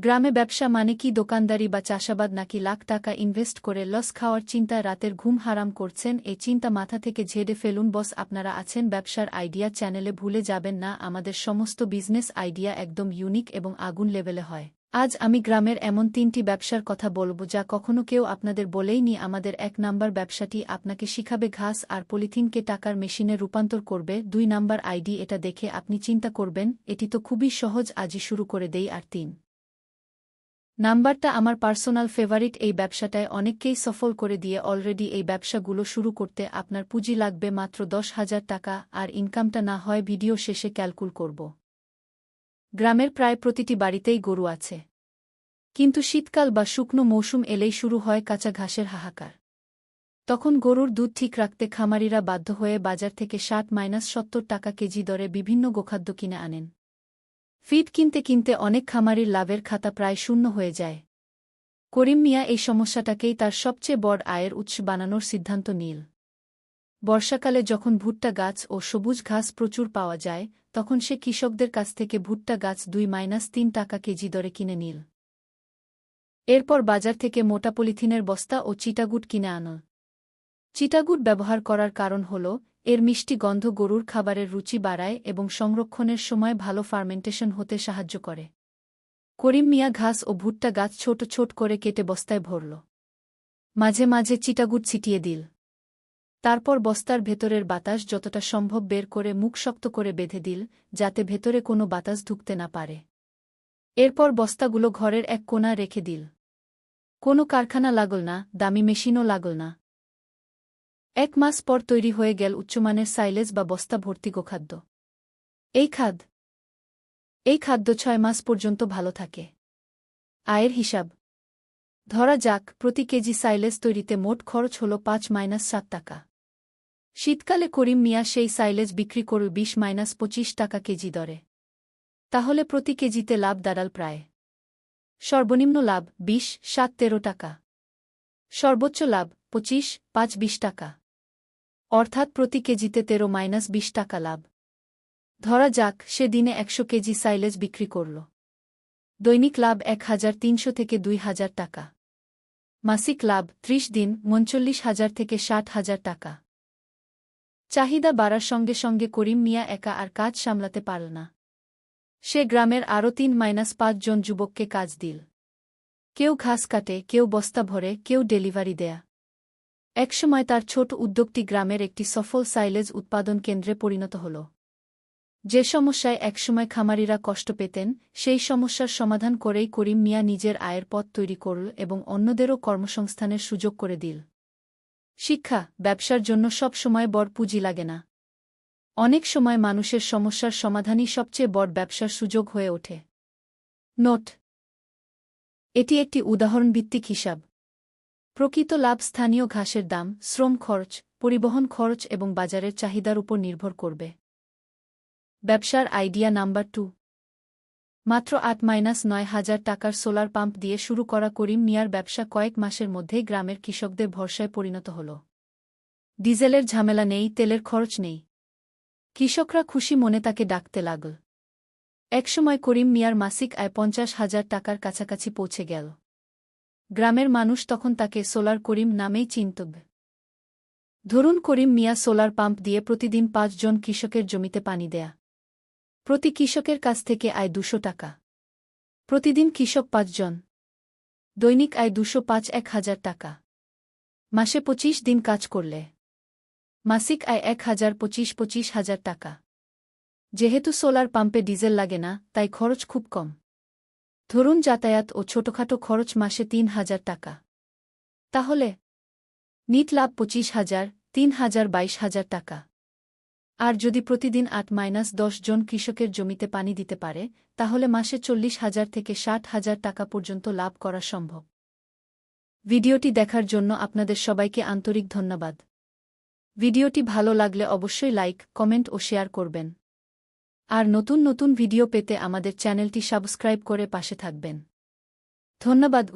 গ্রামে ব্যবসা মানে কি দোকানদারি বা চাষাবাদ নাকি লাখ টাকা ইনভেস্ট করে লস খাওয়ার চিন্তায় রাতের ঘুম হারাম করছেন? এই চিন্তা মাথা থেকে ঝেড়ে ফেলুন বস। আপনারা আছেন ব্যবসার আইডিয়া চ্যানেলে, ভুলে যাবেন না আমাদের সমস্ত বিজনেস আইডিয়া একদম ইউনিক এবং আগুন লেভেলে হয়। আজ আমি গ্রামের এমন 3টি ব্যবসার কথা বলবো যা কখনো কেউ আপনাদের বলেইনি। আমাদের 1 নাম্বার ব্যবসাটি আপনাকে শিখাবে ঘাস আর পলিথিনকে টাকার মেশিনে রূপান্তর করবে। 2 নাম্বার আইডি, এটা দেখে আপনি চিন্তা করবেন এটি তো খুবই সহজ, আজই শুরু করে দেই। আর 3 নাম্বারটা আমার পার্সোনাল ফেভারিট, এই ব্যবসাটায় অনেককেই সফল করে দিয়ে অলরেডি। এই ব্যবসাগুলো শুরু করতে আপনার পুঁজি লাগবে মাত্র 10,000 টাকা, আর ইনকামটা না হয় ভিডিও শেষে ক্যালকুল করব। গ্রামের প্রায় প্রতিটি বাড়িতেই গরু আছে, কিন্তু শীতকাল বা শুকনো মৌসুম এলেই শুরু হয় কাঁচা ঘাসের হাহাকার। তখন গরুর দুধ ঠিক রাখতে খামারিরা বাধ্য হয়ে বাজার থেকে 60-70 টাকা কেজি দরে বিভিন্ন গোখাদ্য কিনে আনেন। ফিড কিনতে কিনতে অনেক খামারির লাভের খাতা প্রায় শূন্য হয়ে যায়। করিম মিয়া এই সমস্যাটাকেই তার সবচেয়ে বড় আয়ের উৎস বানানোর সিদ্ধান্ত নিল। বর্ষাকালে যখন ভুট্টা গাছ ও সবুজ ঘাস প্রচুর পাওয়া যায়, তখন সে কৃষকদের কাছ থেকে ভুট্টা গাছ 2-3 টাকা কেজি দরে কিনে নিল। এরপর বাজার থেকে মোটা পলিথিনের বস্তা ও চিটাগুট কিনে আনল। চিটাগুট ব্যবহার করার কারণ হল এর মিষ্টি গন্ধ গরুর খাবারের রুচি বাড়ায় এবং সংরক্ষণের সময় ভালো ফার্মেন্টেশন হতে সাহায্য করে। করিম মিয়া ঘাস ও ভুট্টা গাছ ছোট ছোট করে কেটে বস্তায় ভরল। মাঝে মাঝে চিটাগুট ছিটিয়ে দিল। তারপর বস্তার ভেতরের বাতাস যতটা সম্ভব বের করে মুখ শক্ত করে বেঁধে দিল, যাতে ভেতরে কোনো বাতাস ঢুকতে না পারে। এরপর বস্তাগুলো ঘরের এক কোণা রেখে দিল। কোনো কারখানা লাগল না, দামি মেশিনও লাগল না। 1 মাস পর তৈরি হয়ে গেল উচ্চমানের সাইলেজ বা বস্তা ভর্তি গোখাদ্য। এই খাদ্য 6 মাস পর্যন্ত ভালো থাকে। আয়ের হিসাব ধরা যাক, প্রতি কেজি সাইলেজ তৈরিতে মোট খরচ হল 5-7 টাকা। শীতকালে করিম মিয়া সেই সাইলেজ বিক্রি করল 20-25 টাকা কেজি দরে। তাহলে প্রতি কেজিতে লাভ দাঁড়াল প্রায়, সর্বনিম্ন লাভ 20-13 টাকা, সর্বোচ্চ লাভ 25-20 টাকা, অর্থাৎ প্রতি কেজিতে 13-20 টাকা লাভ। ধরা যাক সে দিনে 100 কেজি সাইলেজ বিক্রি করল। দৈনিক লাভ 1,300 থেকে 2,000 টাকা। মাসিক লাভ 30 দিন 39,000 থেকে 60,000 টাকা। চাহিদা বাড়ার সঙ্গে সঙ্গে করিম মিয়া একা আর কাজ সামলাতে পারল না। সে গ্রামের আরও 3-5 জন যুবককে কাজ দিল। কেউ ঘাস কাটে, কেউ বস্তা ভরে, কেউ ডেলিভারি দেয়া। একসময় তার ছোট উদ্যোগটি গ্রামের একটি সফল সাইলেজ উৎপাদন কেন্দ্রে পরিণত হল। যে সমস্যায় একসময় খামারিরা কষ্ট পেতেন, সেই সমস্যার সমাধান করেই করিম মিয়া নিজের আয়ের পথ তৈরি করল এবং অন্যদেরও কর্মসংস্থানের সুযোগ করে দিল। শিক্ষা, ব্যবসার জন্য সব সময় বড় পুঁজি লাগে না। অনেক সময় মানুষের সমস্যার সমাধানই সবচেয়ে বড় ব্যবসার সুযোগ হয়ে ওঠে। নোট: এটি একটি উদাহরণভিত্তিক হিসাব। প্রকৃত লাভ স্থানীয় ঘাসের দাম, শ্রম খরচ, পরিবহন খরচ এবং বাজারের চাহিদার উপর নির্ভর করবে। ব্যবসার আইডিয়া নাম্বার 2। মাত্র 8-9,000 টাকার সোলার পাম্প দিয়ে শুরু করা করিম মিয়ার ব্যবসা কয়েক মাসের মধ্যেই গ্রামের কৃষকদের ভরসায় পরিণত হল। ডিজেলের ঝামেলা নেই, তেলের খরচ নেই। কৃষকরা খুশি মনে তাকে ডাকতে লাগল। একসময় করিম মিয়ার মাসিক আয় 50,000 টাকার কাছাকাছি পৌঁছে গেল। গ্রামের মানুষ তখন তাকে সোলার করিম নামেই চিনত। ধরুন করিম মিয়া সোলার পাম্প দিয়ে প্রতিদিন 5 জন কৃষকের জমিতে পানি দেয়া। প্রতি কৃষকের কাছ থেকে আয় 200 টাকা। প্রতিদিন কৃষক 5 জন, দৈনিক আয় 205-1,000 টাকা। মাসে 25 দিন কাজ করলে মাসিক আয় 1,025-25,000 টাকা। যেহেতু সোলার পাম্পে ডিজেল লাগে না, তাই খরচ খুব কম। ধরুন যাতায়াত ও ছোটখাটো খরচ মাসে 3,000 টাকা। তাহলে নিট লাভ 25,000, 3,000 22,000 টাকা। আর যদি প্রতিদিন 8-10 জন কৃষকের জমিতে পানি দিতে পারে, তাহলে মাসে 40,000 থেকে 60,000 টাকা পর্যন্ত লাভ করা সম্ভব। ভিডিওটি দেখার জন্য আপনাদের সবাইকে আন্তরিক ধন্যবাদ। ভিডিওটি ভালো লাগলে অবশ্যই লাইক, কমেন্ট ও শেয়ার করবেন। আর নতুন নতুন ভিডিও পেতে আমাদের চ্যানেলটি সাবস্ক্রাইব করে পাশে থাকবেন। ধন্যবাদ।